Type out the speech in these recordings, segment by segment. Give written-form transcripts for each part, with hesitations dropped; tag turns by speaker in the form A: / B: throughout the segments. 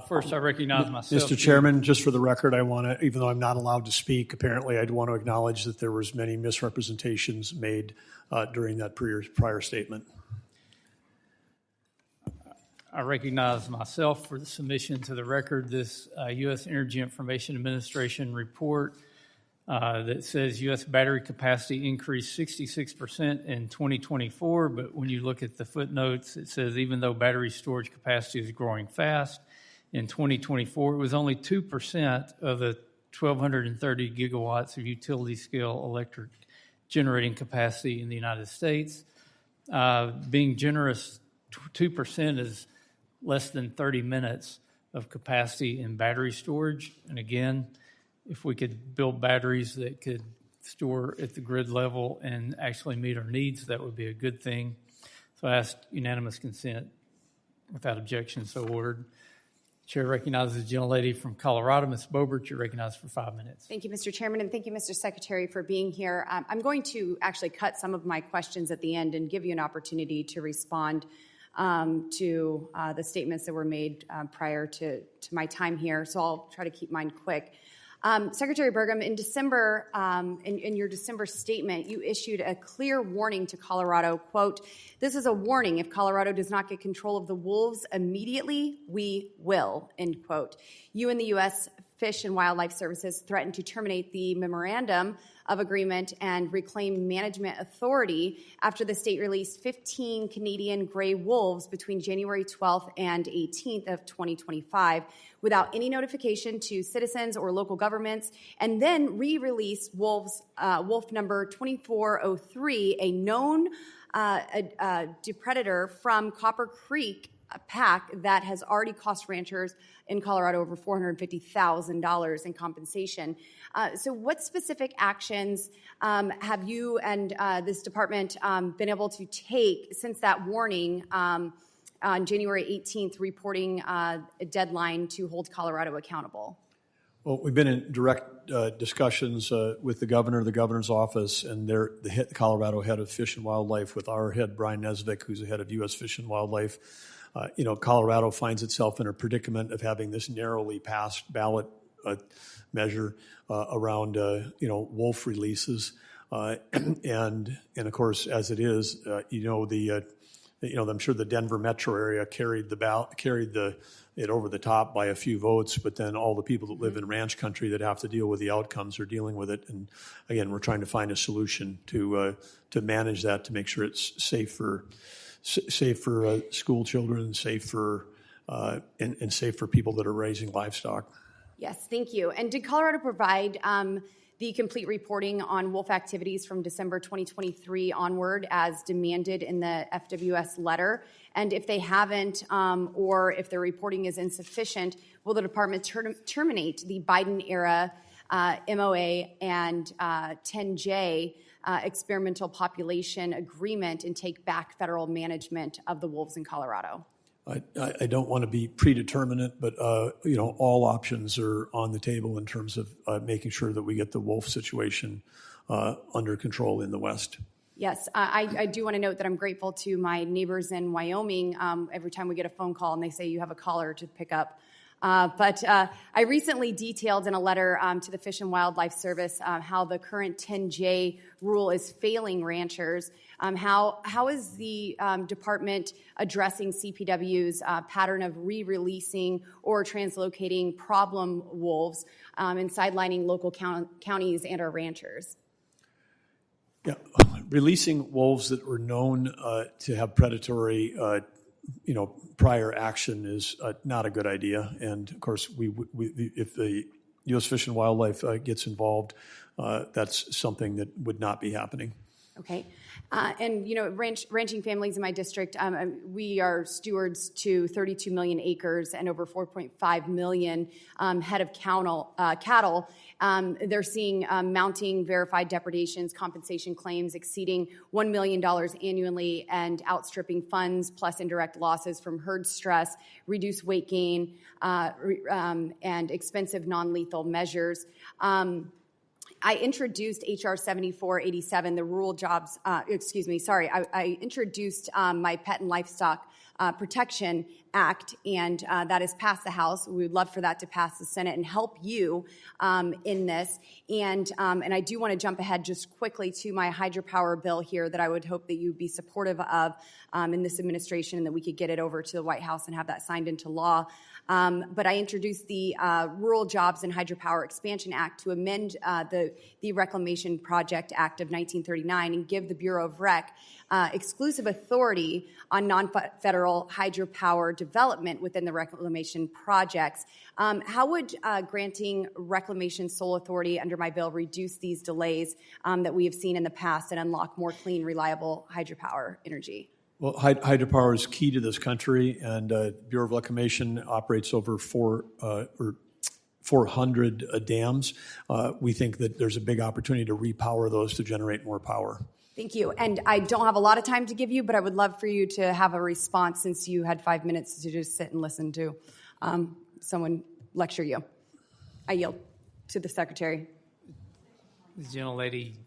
A: First, I recognize myself.
B: Mr. Chairman, just for the record, I want to, even though I'm not allowed to speak, apparently I'd want to acknowledge that there was many misrepresentations made during that prior statement.
A: I recognize myself for the submission to the record this U.S. Energy Information Administration report that says U.S. battery capacity increased 66% in 2024, but when you look at the footnotes, it says even though battery storage capacity is growing fast, in 2024 it was only 2% of the 1,230 gigawatts of utility-scale electric generating capacity in the United States. Being generous, 2% is less than 30 minutes of capacity in battery storage. And again, if we could build batteries that could store at the grid level and actually meet our needs, that would be a good thing. So I ask unanimous consent. Without objection, so ordered. Chair recognizes the gentlelady from Colorado, Ms. Boebert. You're recognized for 5 minutes.
C: Thank you, Mr. Chairman, and thank you, Mr. Secretary, for being here. I'm going to actually cut some of my questions at the end and give you an opportunity to respond to the statements that were made prior to my time here, so I'll try to keep mine quick. Secretary Burgum, in December, in your December statement, you issued a clear warning to Colorado, quote, "This is a warning. If Colorado does not get control of the wolves immediately, we will," end quote. You and the U.S. Fish and Wildlife Services threatened to terminate the memorandum of agreement and reclaim management authority after the state released 15 Canadian gray wolves between January 12th and 18th of 2025 without any notification to citizens or local governments, and then re-released wolf number 2403, a known predator from Copper Creek pack that has already cost ranchers in Colorado over $450,000 in compensation. So what specific actions have you and this department been able to take since that warning on January 18th, reporting a deadline to hold Colorado accountable?
B: Well, we've been in direct discussions with the governor, the governor's office, and the Colorado head of Fish and Wildlife with our head, Brian Nesvik, who's the head of U.S. Fish and Wildlife. Colorado finds itself in a predicament of having this narrowly passed ballot measure around, wolf releases. And of course, as it is, I'm sure the Denver metro area carried it over the top by a few votes, but then all the people that live in ranch country that have to deal with the outcomes are dealing with it. And again, we're trying to find a solution to manage that, to make sure it's safe for school children, safe for people that are raising livestock.
C: Yes, thank you. And did Colorado provide the complete reporting on wolf activities from December 2023 onward as demanded in the FWS letter? And if they haven't, or if their reporting is insufficient, will the department terminate the Biden-era MOA and 10J experimental population agreement and take back federal management of the wolves in Colorado?
B: I don't want to be predeterminate, but all options are on the table in terms of making sure that we get the wolf situation under control in the West.
C: Yes, I do want to note that I'm grateful to my neighbors in Wyoming every time we get a phone call and they say you have a caller to pick up. But I recently detailed in a letter to the Fish and Wildlife Service how the current 10J rule is failing ranchers. How is the department addressing CPW's pattern of re-releasing or translocating problem wolves and sidelining local counties and our ranchers?
B: Yeah, releasing wolves that were known to have predatory prior action is not a good idea. And of course, if the U.S. Fish and Wildlife gets involved, that's something that would not be happening.
C: Okay. And, ranching families in my district, we are stewards to 32 million acres and over 4.5 million head of cattle. They're seeing mounting verified depredations, compensation claims exceeding $1 million annually and outstripping funds plus indirect losses from herd stress, reduced weight gain, and expensive non-lethal measures. I introduced H.R. 7487, the rural jobs, I introduced my pet and livestock protection Act, and that has passed the House. We would love for that to pass the Senate and help you in this. And I do want to jump ahead just quickly to my hydropower bill here that I would hope that you'd be supportive of in this administration, and that we could get it over to the White House and have that signed into law. But I introduced the Rural Jobs and Hydropower Expansion Act to amend the Reclamation Project Act of 1939 and give the Bureau of Rec exclusive authority on non-federal hydropower development within the reclamation projects. How would granting reclamation sole authority under my bill reduce these delays that we have seen in the past and unlock more clean, reliable hydropower energy?
B: Well, hydropower is key to this country, and Bureau of Reclamation operates over 400 dams. We think that there's a big opportunity to repower those to generate more power.
C: Thank you. And I don't have a lot of time to give you, but I would love for you to have a response, since you had 5 minutes to just sit and listen to someone lecture you. I yield to the Secretary.
A: This gentlelady.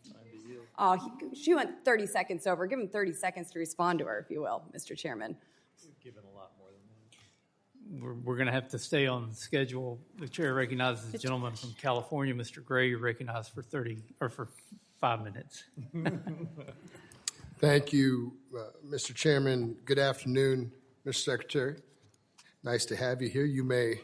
C: Oh, she went 30 seconds over. Give him 30 seconds to respond to her, if you will, Mr. Chairman.
A: Given a lot more than that. We're going to have to stay on schedule. The chair recognizes the gentleman from California, Mr. Gray. You're recognized for 5 minutes.
D: Thank you, Mr. Chairman. Good afternoon, Mr. Secretary. Nice to have you here. You may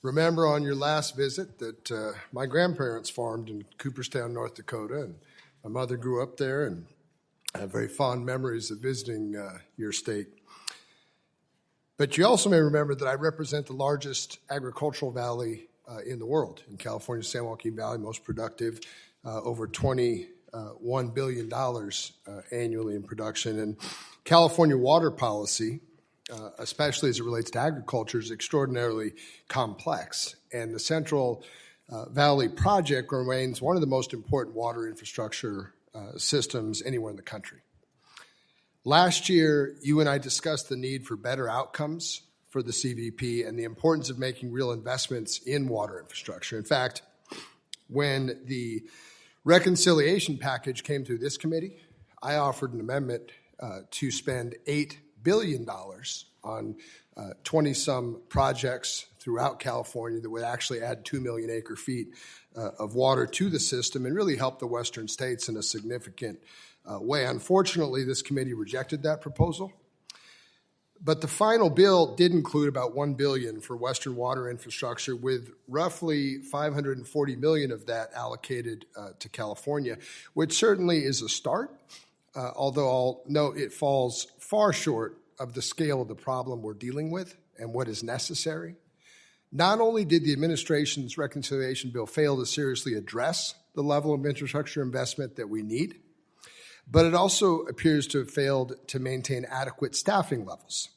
D: remember on your last visit that my grandparents farmed in Cooperstown, North Dakota, and my mother grew up there, and I have very fond memories of visiting your state. But you also may remember that I represent the largest agricultural valley in the world, in California, San Joaquin Valley, most productive, over $21 billion annually in production. And California water policy, especially as it relates to agriculture, is extraordinarily complex. And the Central Valley Project remains one of the most important water infrastructure systems anywhere in the country. Last year, you and I discussed the need for better outcomes for the CVP and the importance of making real investments in water infrastructure. In fact, when the reconciliation package came through this committee, I offered an amendment to spend $8 billion on 20-some projects throughout California that would actually add 2 million acre-feet of water to the system and really help the western states in a significant way. Unfortunately, this committee rejected that proposal. But the final bill did include about $1 billion for western water infrastructure, with roughly $540 million of that allocated to California, which certainly is a start, although I'll note it falls far short of the scale of the problem we're dealing with and what is necessary. Not only did the administration's reconciliation bill fail to seriously address the level of infrastructure investment that we need, but it also appears to have failed to maintain adequate staffing levels,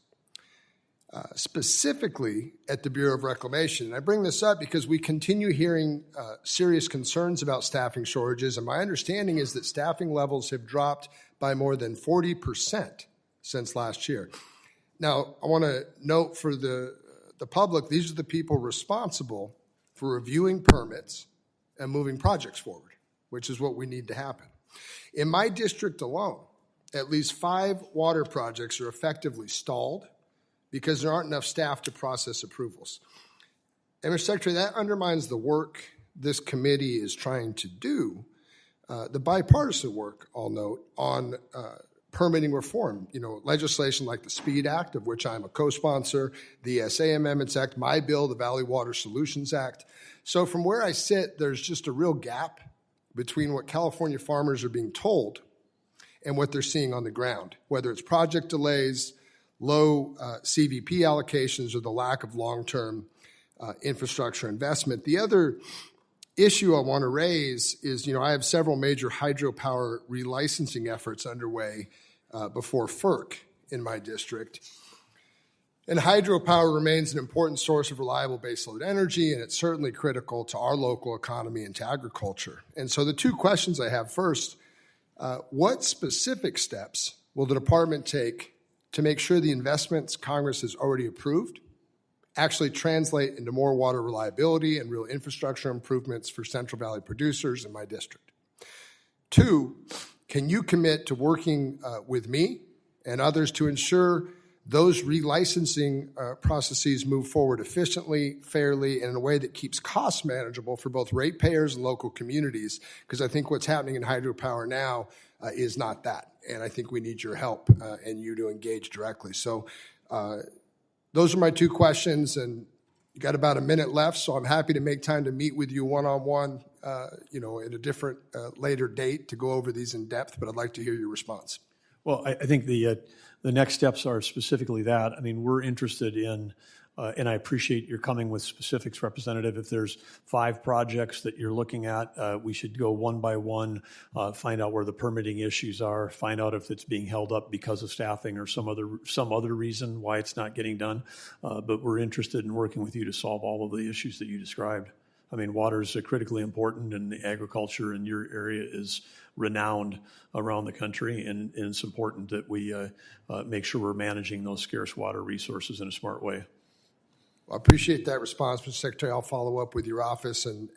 D: specifically at the Bureau of Reclamation. And I bring this up because we continue hearing serious concerns about staffing shortages, and my understanding is that staffing levels have dropped by more than 40% since last year. Now, I want to note for the public, these are the people responsible for reviewing permits and moving projects forward, which is what we need to happen. In my district alone, at least 5 water projects are effectively stalled because there aren't enough staff to process approvals. And Mr. Secretary, that undermines the work this committee is trying to do, the bipartisan work, I'll note, on permitting reform. You know, legislation like the SPEED Act, of which I'm a co-sponsor, the ESA Amendments Act, my bill, the Valley Water Solutions Act. So from where I sit, there's just a real gap between what California farmers are being told and what they're seeing on the ground, whether it's project delays, low CVP allocations, or the lack of long-term infrastructure investment. The other issue I want to raise is, I have several major hydropower relicensing efforts underway before FERC in my district. And hydropower remains an important source of reliable baseload energy, and it's certainly critical to our local economy and to agriculture. And so the 2 questions I have: first, what specific steps will the department take to make sure the investments Congress has already approved actually translate into more water reliability and real infrastructure improvements for Central Valley producers in my district? 2, can you commit to working with me and others to ensure those relicensing processes move forward efficiently, fairly, and in a way that keeps costs manageable for both ratepayers and local communities, because I think what's happening in hydropower now is not that. And I think we need your help and you to engage directly. So those are my two questions, and you got about a minute left, so I'm happy to make time to meet with you one-on-one, at a different later date to go over these in depth, but I'd like to hear your response.
B: Well, I think the next steps are specifically that. I mean, we're interested in, and I appreciate your coming with specifics, Representative. If there's 5 projects that you're looking at, we should go one by one, find out where the permitting issues are, find out if it's being held up because of staffing or some other reason why it's not getting done. But we're interested in working with you to solve all of the issues that you described. I mean, water is critically important, and the agriculture in your area is renowned around the country, and it's important that we make sure we're managing those scarce water resources in a smart way.
D: Well, I appreciate that response, Mr. Secretary. I'll follow up with your office and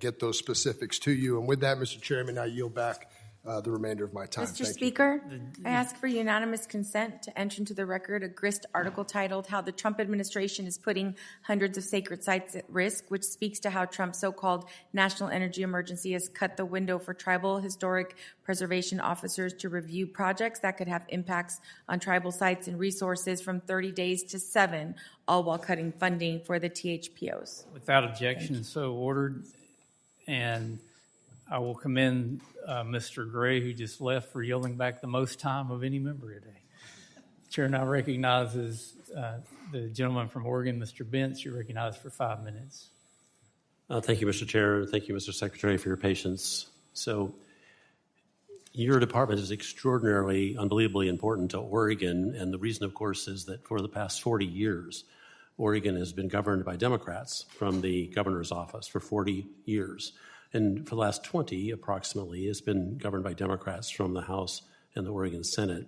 D: get those specifics to you. And with that, Mr. Chairman, I yield back the remainder of my time.
E: Mr. Speaker, I ask for unanimous consent to enter into the record a grist article titled "How the Trump Administration is Putting Hundreds of Sacred Sites at Risk," which speaks to how Trump's so-called national energy emergency has cut the window for tribal historic preservation officers to review projects that could have impacts on tribal sites and resources from 30 days to 7, all while cutting funding for the THPOs.
A: Without objection, so ordered. And I will commend Mr. Gray, who just left, for yielding back the most time of any member today. Chair now recognizes the gentleman from Oregon, Mr. Bentz. You're recognized for 5 minutes.
F: Thank you, Mr. Chair. Thank you, Mr. Secretary, for your patience. So your department is extraordinarily, unbelievably important to Oregon, and the reason, of course, is that for the past 40 years, Oregon has been governed by Democrats from the governor's office for 40 years. And for the last 20, approximately, it's been governed by Democrats from the House and the Oregon Senate.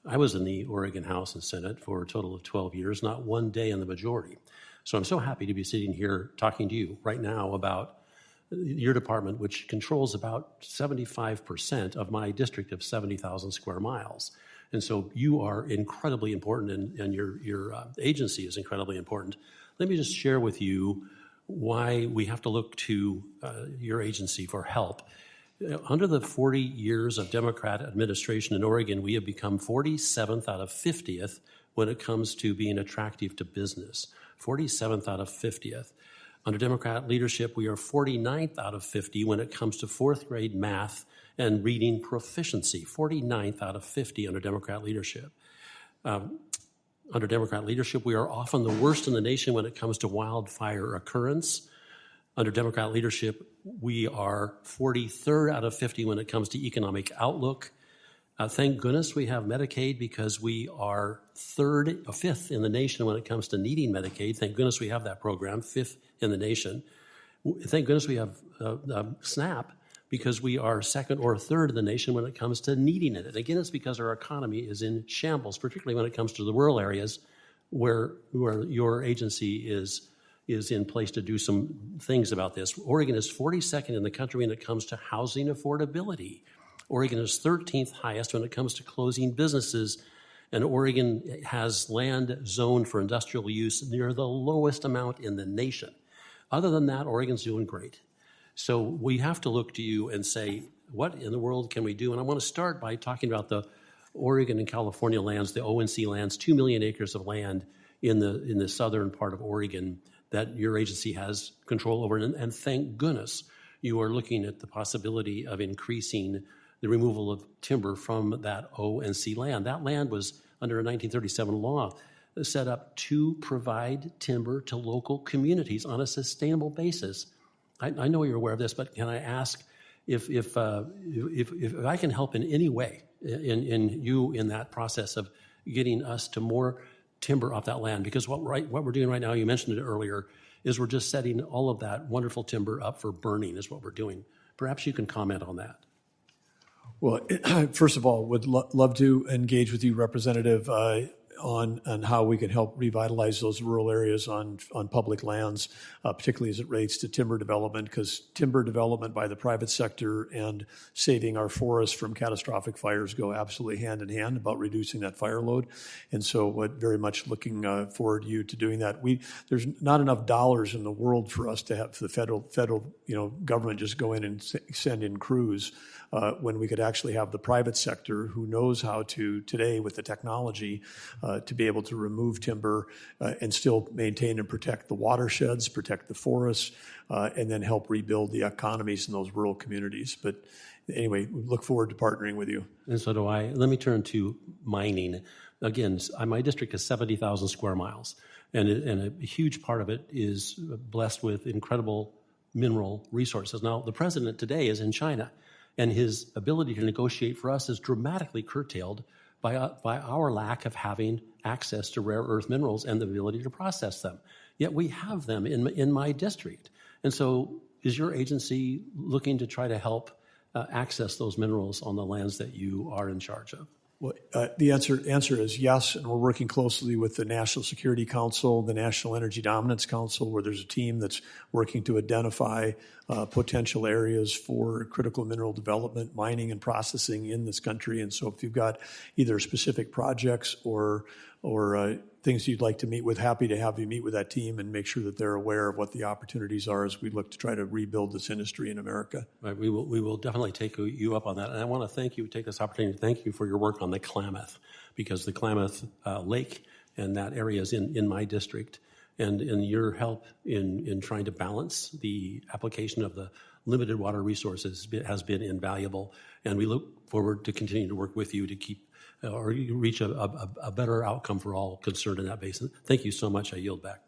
F: I was in the Oregon House and Senate for a total of 12 years, not one day in the majority. So I'm so happy to be sitting here talking to you right now about your department, which controls about 75% of my district of 70,000 square miles. And so you are incredibly important, and your agency is incredibly important. Let me just share with you why we have to look to your agency for help. Under the 40 years of Democrat administration in Oregon, we have become 47th out of 50th when it comes to being attractive to business. 47th out of 50th. Under Democrat leadership, we are 49th out of 50 when it comes to 4th grade math and reading proficiency. 49th out of 50 under Democrat leadership. Under Democrat leadership, we are often the worst in the nation when it comes to wildfire occurrence. Under Democrat leadership, we are 43rd out of 50 when it comes to economic outlook. Thank goodness we have Medicaid, because we are 5th in the nation when it comes to needing Medicaid. Thank goodness we have that program, 5th in the nation. Thank goodness we have SNAP, because we are 2nd or 3rd in the nation when it comes to needing it. And again, it's because our economy is in shambles, particularly when it comes to the rural areas where your agency is in place to do some things about this. Oregon is 42nd in the country when it comes to housing affordability. Oregon is 13th highest when it comes to closing businesses, and Oregon has land zoned for industrial use near the lowest amount in the nation. Other than that, Oregon's doing great. So we have to look to you and say, what in the world can we do? And I want to start by talking about the Oregon and California lands, the ONC lands, 2 million acres of land in the southern part of Oregon that your agency has control over. And thank goodness you are looking at the possibility of increasing the removal of timber from that ONC land. That land was, under a 1937 law, set up to provide timber to local communities on a sustainable basis. I know you're aware of this, but can I ask if I can help in any way in that process of getting us to more timber off that land? Because what we're doing right now, you mentioned it earlier, is we're just setting all of that wonderful timber up for burning is what we're doing. Perhaps you can comment on that.
B: Well, first of all, would love to engage with you, Representative. on how we can help revitalize those rural areas on public lands, particularly as it relates to timber development, because timber development by the private sector and saving our forests from catastrophic fires go absolutely hand in hand about reducing that fire load. And so very much looking forward to you to doing that. There's not enough dollars in the world for us to have the federal government just go in and send in crews when we could actually have the private sector who knows how to, today with the technology, to be able to remove timber and still maintain and protect the watersheds, protect the forests, and then help rebuild the economies in those rural communities. But anyway, we look forward to partnering with you.
F: And so do I. Let me turn to mining. Again, my district is 70,000 square miles, and a huge part of it is blessed with incredible mineral resources. Now, the president today is in China, and his ability to negotiate for us is dramatically curtailed by our lack of having access to rare earth minerals and the ability to process them. Yet we have them in my district. And so is your agency looking to try to help access those minerals on the lands that you are in charge of?
B: Well, the answer is yes, and we're working closely with the National Security Council, the National Energy Dominance Council, where there's a team that's working to identify potential areas for critical mineral development, mining, and processing in this country. And so if you've got either specific projects or things you'd like to meet with, happy to have you meet with that team and make sure that they're aware of what the opportunities are as we look to try to rebuild this industry in America.
F: Right, we will definitely take you up on that. And I want to take this opportunity to thank you for your work on the Klamath, because the Klamath Lake and that area is in my district. And your help in trying to balance the application of the limited water resources has been invaluable. And we look forward to continuing to work with you to keep or reach a better outcome for all concerned in that basin. Thank you so much. I yield back.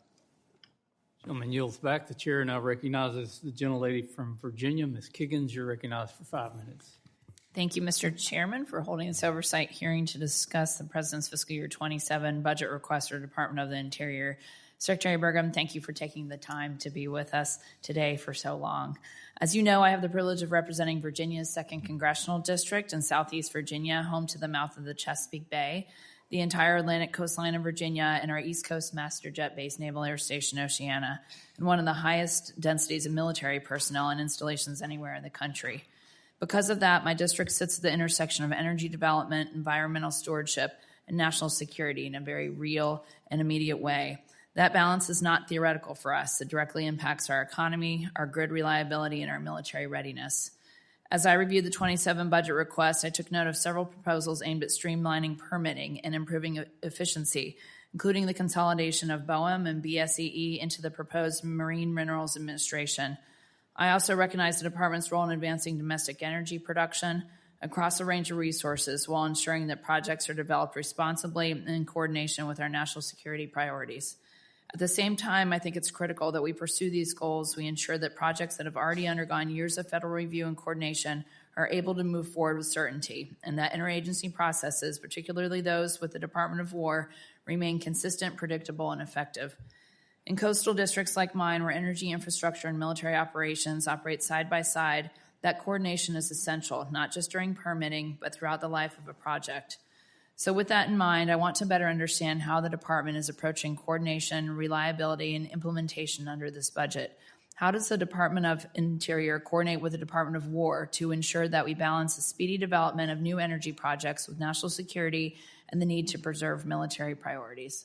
A: Gentleman yields back. The chair now recognizes the gentlelady from Virginia, Ms. Kiggins. You're recognized for 5 minutes.
G: Thank you, Mr. Chairman, for holding this oversight hearing to discuss the President's fiscal year 27 budget request for the Department of the Interior. Secretary Burgum, thank you for taking the time to be with us today for so long. As you know, I have the privilege of representing Virginia's 2nd Congressional District in Southeast Virginia, home to the mouth of the Chesapeake Bay, the entire Atlantic coastline of Virginia, and our East Coast master jet-based Naval Air Station, Oceana, and one of the highest densities of military personnel and installations anywhere in the country. Because of that, my district sits at the intersection of energy development, environmental stewardship, and national security in a very real and immediate way. That balance is not theoretical for us. It directly impacts our economy, our grid reliability, and our military readiness. As I reviewed the 27 budget request, I took note of several proposals aimed at streamlining permitting and improving efficiency, including the consolidation of BOEM and BSEE into the proposed Marine Minerals Administration. I also recognize the department's role in advancing domestic energy production across a range of resources while ensuring that projects are developed responsibly and in coordination with our national security priorities. At the same time, I think it's critical that we pursue these goals. We ensure that projects that have already undergone years of federal review and coordination are able to move forward with certainty, and that interagency processes, particularly those with the Department of War, remain consistent, predictable, and effective. In coastal districts like mine, where energy infrastructure and military operations operate side by side, that coordination is essential, not just during permitting, but throughout the life of a project. So with that in mind, I want to better understand how the department is approaching coordination, reliability, and implementation under this budget. How does the Department of Interior coordinate with the Department of War to ensure that we balance the speedy development of new energy projects with national security and the need to preserve military priorities?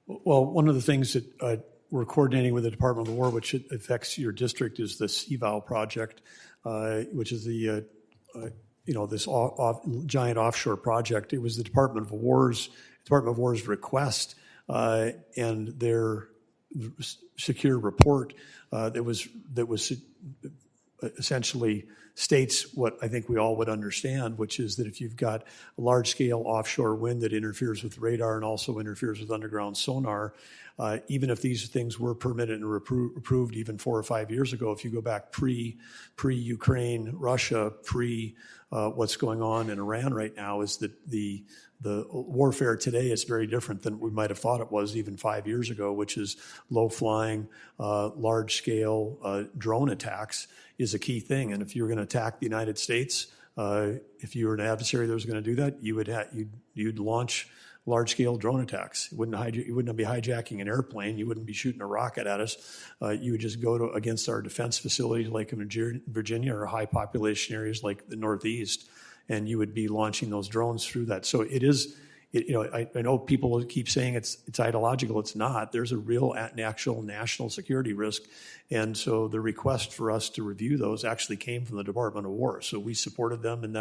B: Well, one of the things that we're coordinating with the Department of War, which affects your district, is the CVOW project, which is the this giant offshore project. It was the Department of War's request and their secure report that was essentially states what I think we all would understand, which is that if you've got a large-scale offshore wind that interferes with radar and also interferes with underground sonar, even if these things were permitted and approved even 4 or 5 years ago, if you go back pre-Ukraine, Russia, what's going on in Iran right now, is that the warfare today is very different than we might have thought it was even 5 years ago, which is low-flying, large-scale drone attacks is a key thing. And if you were going to attack the United States, if you were an adversary that was going to do that, you'd launch large-scale drone attacks. You wouldn't be hijacking an airplane. You wouldn't be shooting a rocket at us. You would just go against our defense facilities like in Virginia or high population areas like the Northeast, and you would be launching those drones through that. So it is. I know people keep saying it's ideological. It's not. There's a real actual national security risk, and so the request for us to review those actually came from the Department of War. So we supported them in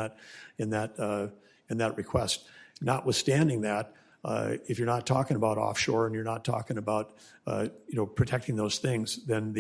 B: that request. Notwithstanding that, if you're not talking about offshore and you're not talking about protecting those things, then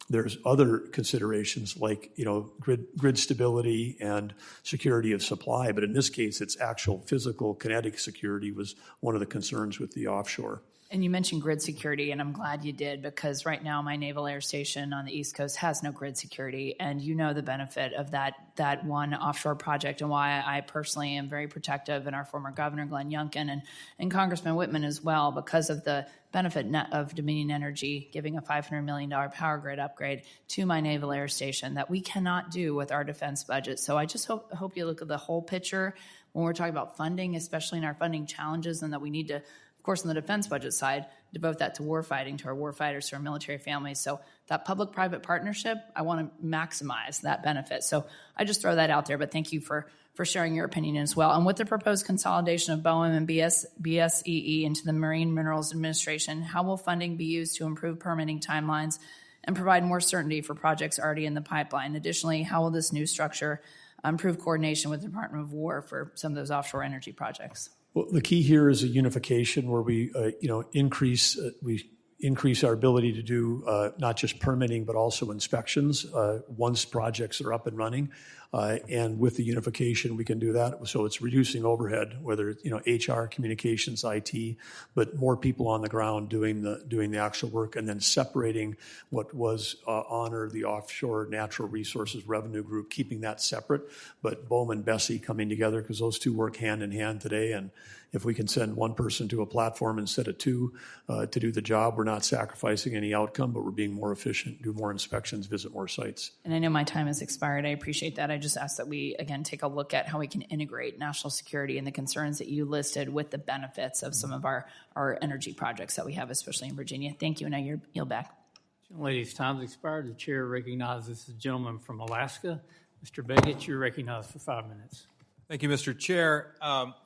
B: there's other considerations like grid stability and security of supply. But in this case, it's actual physical kinetic security was one of the concerns with the offshore.
G: And you mentioned grid security, and I'm glad you did, because right now my Naval Air Station on the East Coast has no grid security, and you know the benefit of that one offshore project and why I personally am very protective, and our former Governor Glenn Youngkin and Congressman Whitman as well, because of the benefit of Dominion Energy giving a $500 million power grid upgrade to my Naval Air Station that we cannot do with our defense budget. So I just hope you look at the whole picture when we're talking about funding, especially in our funding challenges, and that we need to, of course, on the defense budget side, devote that to warfighting, to our warfighters, to our military families. So that public-private partnership, I want to maximize that benefit. So I just throw that out there, but thank you for sharing your opinion as well. And with the proposed consolidation of BOEM and BSEE into the Marine Minerals Administration, how will funding be used to improve permitting timelines and provide more certainty for projects already in the pipeline? Additionally, how will this new structure improve coordination with the Department of War for some of those offshore energy projects?
B: Well, the key here is a unification where we, increase our ability to do not just permitting but also inspections once projects are up and running. And with the unification, we can do that. So it's reducing overhead, whether it's HR, communications, IT, but more people on the ground doing the actual work, and then separating what was Honor, the offshore natural resources revenue group, keeping that separate, but BOEM and BSEE coming together because those two work hand in hand today. And if we can send one person to a platform instead of two to do the job, we're not sacrificing any outcome, but we're being more efficient, do more inspections, visit more sites.
G: And I know my time has expired. I appreciate that. I just ask that we, again, take a look at how we can integrate national security and the concerns that you listed with the benefits of some of our energy projects that we have, especially in Virginia. Thank you, and I yield back.
A: Ladies, time's expired. The chair recognizes the gentleman from Alaska. Mr. Beggett, you're recognized for 5 minutes.
H: Thank you, Mr. Chair.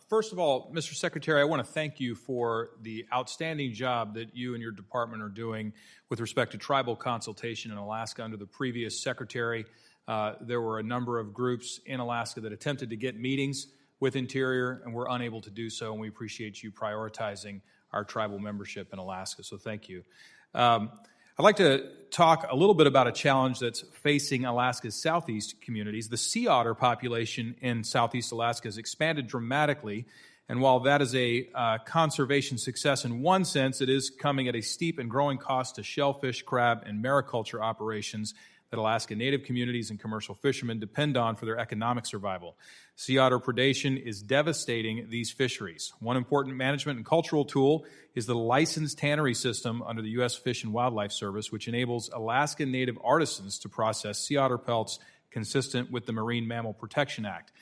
H: First of all, Mr. Secretary, I want to thank you for the outstanding job that you and your department are doing with respect to tribal consultation in Alaska under the previous secretary. There were a number of groups in Alaska that attempted to get meetings with Interior and were unable to do so, and we appreciate you prioritizing our tribal membership in Alaska, so thank you. I'd like to talk a little bit about a challenge that's facing Alaska's southeast communities. The sea otter population in southeast Alaska has expanded dramatically, and while that is a conservation success in one sense, it is coming at a steep and growing cost to shellfish, crab, and mariculture operations that Alaska Native communities and commercial fishermen depend on for their economic survival. Sea otter predation is devastating these fisheries. One important management and cultural tool is the licensed tannery system under the U.S. Fish and Wildlife Service, which enables Alaska Native artisans to process sea otter pelts consistent with the Marine Mammal Protection Act.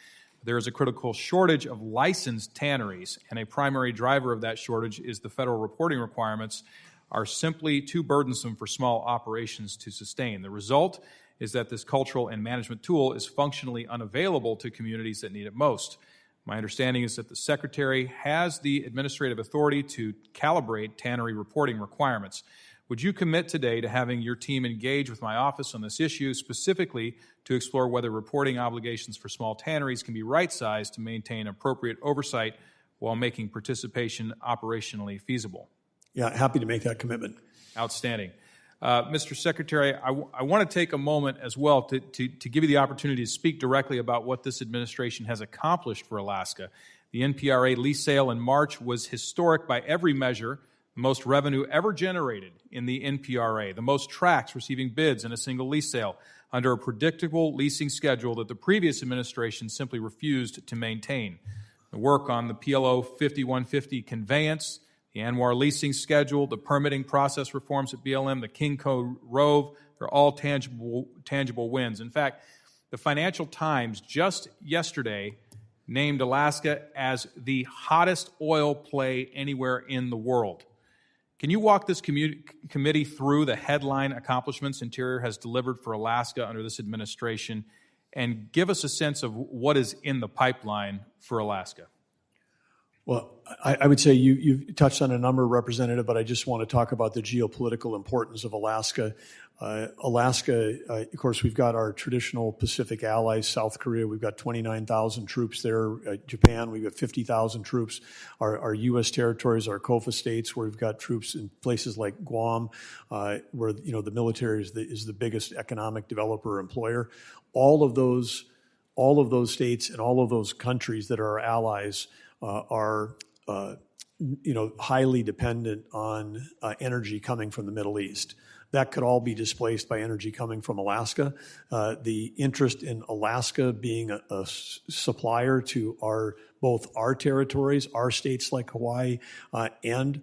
H: There is a critical shortage of licensed tanneries, and a primary driver of that shortage is the federal reporting requirements are simply too burdensome for small operations to sustain. The result is that this cultural and management tool is functionally unavailable to communities that need it most. My understanding is that the Secretary has the administrative authority to calibrate tannery reporting requirements. Would you commit today to having your team engage with my office on this issue, specifically to explore whether reporting obligations for small tanneries can be right-sized to maintain appropriate oversight while making participation operationally feasible?
B: Yeah, happy to make that commitment.
H: Outstanding. Mr. Secretary, I want to take a moment as well to give you the opportunity to speak directly about what this administration has accomplished for Alaska. The NPRA lease sale in March was historic by every measure, the most revenue ever generated in the NPRA, the most tracts receiving bids in a single lease sale under a predictable leasing schedule that the previous administration simply refused to maintain. The work on the PLO 5150 conveyance, the Anwar leasing schedule, the permitting process reforms at BLM, the Kingco Rove, they're all tangible wins. In fact, the Financial Times just yesterday named Alaska as the hottest oil play anywhere in the world. Can you walk this committee through the headline accomplishments Interior has delivered for Alaska under this administration and give us a sense of what is in the pipeline for Alaska?
B: Well, I would say you've touched on a number, Representative, but I just want to talk about the geopolitical importance of Alaska. Alaska, of course, we've got our traditional Pacific allies, South Korea, we've got 29,000 troops there. Japan, we've got 50,000 troops. Our U.S. territories, our COFA states, where we've got troops in places like Guam, where the military is the biggest economic developer or employer. All of those states and all of those countries that are our allies are highly dependent on energy coming from the Middle East. That could all be displaced by energy coming from Alaska. The interest in Alaska being a supplier to both our territories, our states like Hawaii, and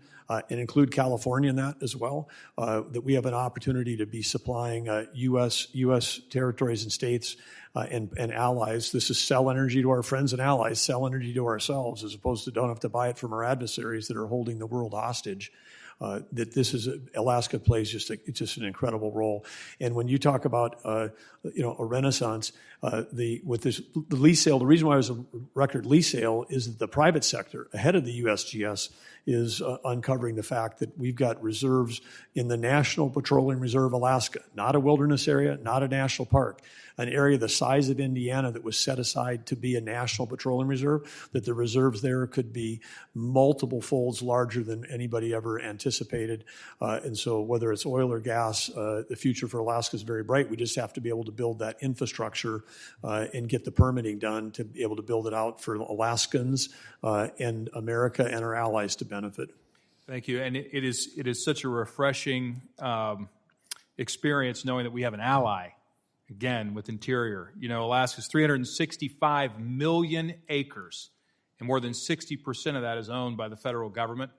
B: include California in that as well, that we have an opportunity to be supplying U.S. territories and states and allies. This is sell energy to our friends and allies, sell energy to ourselves, as opposed to don't have to buy it from our adversaries that are holding the world hostage. Alaska plays just an incredible role. And when you talk about a renaissance, the lease sale, the reason why it was a record lease sale is that the private sector ahead of the USGS is uncovering the fact that we've got reserves in the National Petroleum Reserve, Alaska, not a wilderness area, not a national park, an area the size of Indiana that was set aside to be a National Petroleum Reserve, that the reserves there could be multiple folds larger than anybody ever anticipated. And so whether it's oil or gas, the future for Alaska is very bright. We just have to be able to build that infrastructure and get the permitting done to be able to build it out for Alaskans and America and our allies to benefit. Thank you. And it is such a refreshing experience knowing that we have an ally, again, with Interior. Alaska's 365 million acres, and more than 60% of that is owned by the federal government.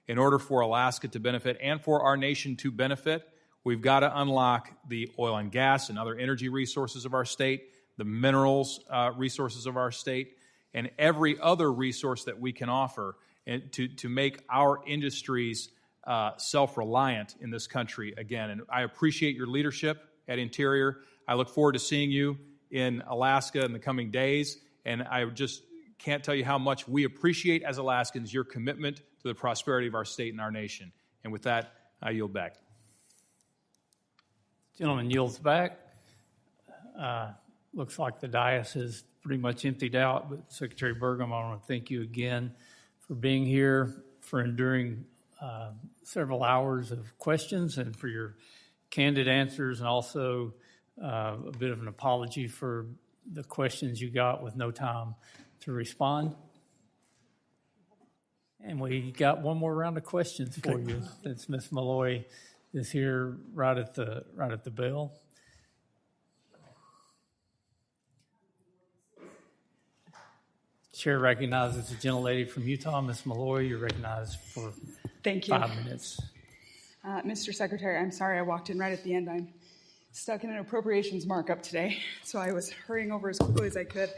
B: In order for Alaska to benefit and for our nation to benefit, we've got to unlock the oil and gas and other energy resources of our state, the minerals resources of our state, and every other resource that we can offer and to make our industries self-reliant in this country again. And I appreciate your leadership at Interior. I look forward to seeing you in Alaska in the coming days, and I just can't tell you how much we appreciate as Alaskans your commitment to the prosperity of our state and our nation. And with that, I yield back.
A: Gentleman yields back. Looks like the dais is pretty much emptied out, but Secretary Burgum, I want to thank you again for being here, for enduring several hours of questions, and for your candid answers, and also a bit of an apology for the questions you got with no time to respond. And we got one more round of questions for you, since Ms. Malloy is here right at the bell. Chair recognizes the gentlelady from Utah, Ms. Malloy. You're recognized for
I: Thank you.
A: 5 minutes.
I: Mr. Secretary, I'm sorry I walked in right at the end. I'm stuck in an appropriations markup today, so I was hurrying over as quickly as I could.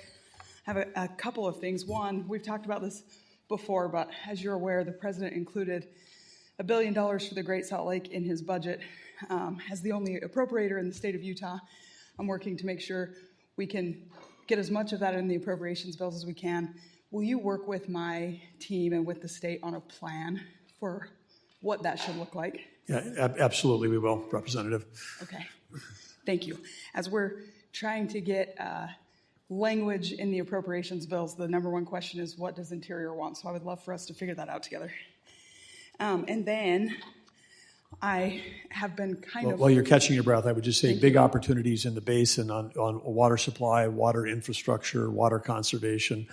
I: I have a couple of things. One, we've talked about this before, but as you're aware, the president included $1 billion for the Great Salt Lake in his budget. As the only appropriator in the state of Utah, I'm working to make sure we can get as much of that in the appropriations bills as we can. Will you work with my team and with the state on a plan for what that should look like?
B: Yeah, absolutely we will, Representative.
I: Okay, thank you. As we're trying to get language in the appropriations bills, the number one question is, what does Interior want? So I would love for us to figure that out together. And then I have been kind of...
B: While you're catching your breath, I would just say big opportunities in the basin on water supply, water infrastructure, water conservation.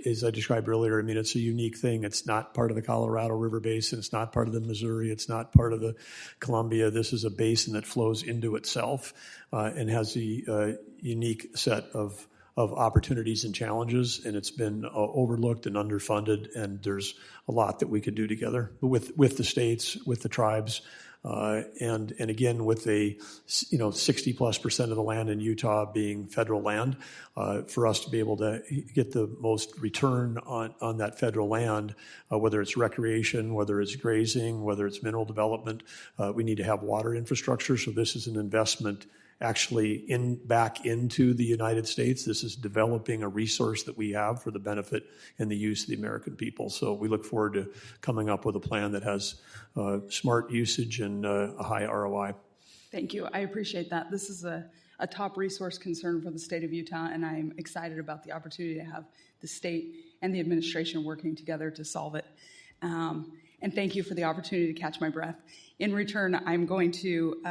B: As I described earlier, I mean, it's a unique thing. It's not part of the Colorado River Basin. It's not part of the Missouri. It's not part of the Columbia. This is a basin that flows into itself and has a unique set of opportunities and challenges, and it's been overlooked and underfunded, and there's a lot that we could do together with the states, with the tribes, and again, with 60+% of the land in Utah being federal land, for us to be able to get the most return on that federal land, whether it's recreation, whether it's grazing, whether it's mineral development, we need to have water infrastructure. So this is an investment actually back into the United States. This is developing a resource that we have for the benefit and the use of the American people. So we look forward to coming up with a plan that has smart usage and a high ROI.
I: Thank you. I appreciate that. This is a top resource concern for the state of Utah, and I'm excited about the opportunity to have the state and the administration working together to solve it. And thank you for the opportunity to catch my breath. In return, I'm going to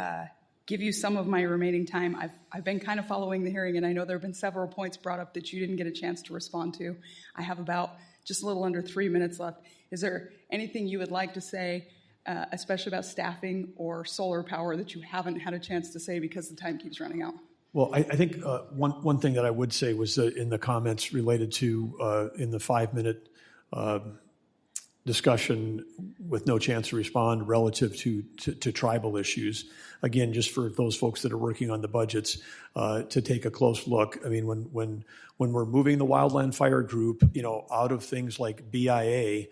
I: give you some of my remaining time. I've been kind of following the hearing, and I know there have been several points brought up that you didn't get a chance to respond to. I have about just a little under 3 minutes left. Is there anything you would like to say, especially about staffing or solar power, that you haven't had a chance to say because the time keeps running out?
B: Well, I think one thing that I would say was in the comments related to in the 5-minute discussion with no chance to respond relative to tribal issues. Again, just for those folks that are working on the budgets, to take a close look. I mean, when we're moving the wildland fire group, out of things like BIA,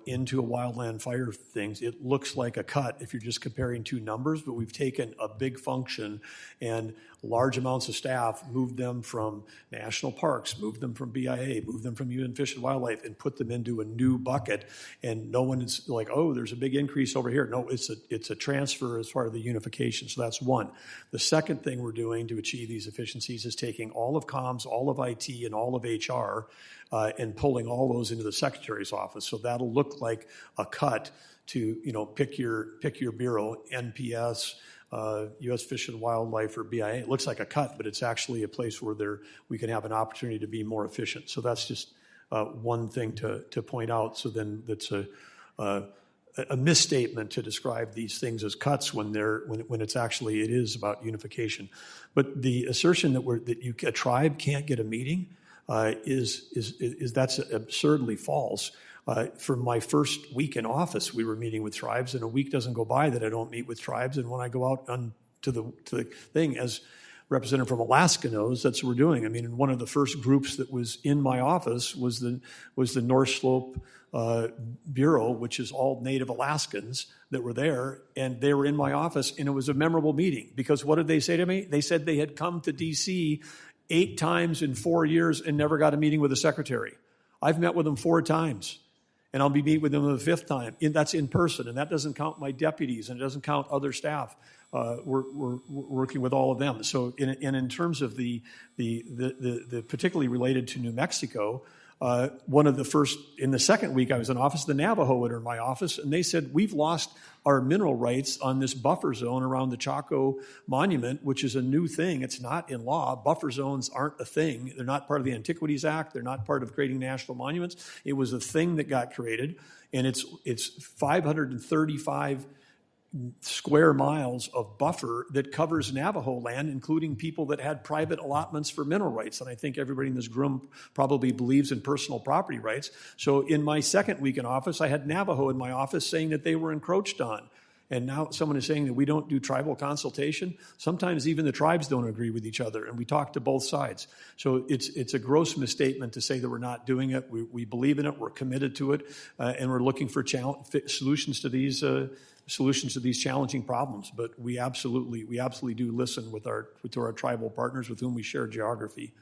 B: into a wildland fire things, it looks like a cut if you're just comparing two numbers, but we've taken a big function and large amounts of staff, moved them from national parks, moved them from BIA, moved them from UN Fish and Wildlife, and put them into a new bucket. And no one is like, oh, there's a big increase over here. No, it's a transfer as part of the unification. So that's one. The second thing we're doing to achieve these efficiencies is taking all of comms, all of IT, and all of HR, and pulling all those into the Secretary's office. So that'll look like a cut to, pick your bureau, NPS, U.S. Fish and Wildlife, or BIA. It looks like a cut, but it's actually a place where we can have an opportunity to be more efficient. So that's just one thing to point out. So then that's a misstatement to describe these things as cuts when it's actually it is about unification. But the assertion that a tribe can't get a meeting is that's absurdly false. For my first week in office, we were meeting with tribes, and a week doesn't go by that I don't meet with tribes. And when I go out to the thing, as Representative from Alaska knows, that's what we're doing. I mean, one of the first groups that was in my office was the North Slope Bureau, which is all Native Alaskans that were there, and they were in my office, and it was a memorable meeting because what did they say to me? They said they had come to D.C. 8 times in 4 years and never got a meeting with a secretary. I've met with them 4 times. And I'll be meeting with them the 5th time. That's in person, and that doesn't count my deputies, and it doesn't count other staff. We're working with all of them. So, in terms of the particularly related to New Mexico, one of the first in the second week I was in office, the Navajo were in my office, and they said we've lost our mineral rights on this buffer zone around the Chaco Monument, which is a new thing. It's not in law. Buffer zones aren't a thing. They're not part of the Antiquities Act. They're not part of creating national monuments. It was a thing that got created, and it's 535 square miles of buffer that covers Navajo land, including people that had private allotments for mineral rights. And I think everybody in this room probably believes in personal property rights. So in my second week in office, I had Navajo in my office saying that they were encroached on. And now someone is saying that we don't do tribal consultation. Sometimes even the tribes don't agree with each other, and we talk to both sides. So it's a gross misstatement to say that we're not doing it. We believe in it. We're committed to it, and we're looking for solutions to these challenging problems. But we absolutely do listen to our tribal partners with whom we share geography.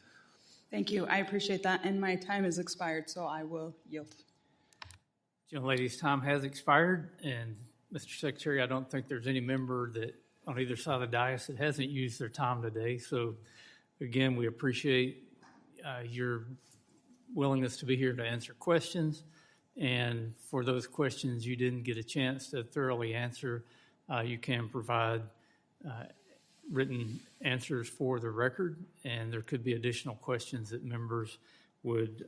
I: Thank you. I appreciate that, and my time has expired, so I will yield.
A: Young lady's time has expired, and Mr. Secretary, I don't think there's any member that on either side of the dais that hasn't used their time today. So, again, we appreciate your willingness to be here to answer questions. And for those questions you didn't get a chance to thoroughly answer, you can provide written answers for the record. And there could be additional questions that members would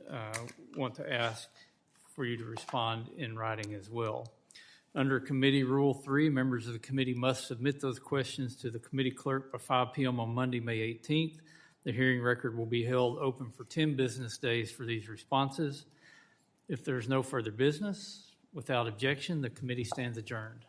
A: want to ask for you to respond in writing as well. Under Committee Rule 3, members of the committee must submit those questions to the committee clerk by 5 p.m. on Monday, May 18th. The hearing record will be held open for 10 business days for these responses. If there's no further business, without objection, the committee stands adjourned.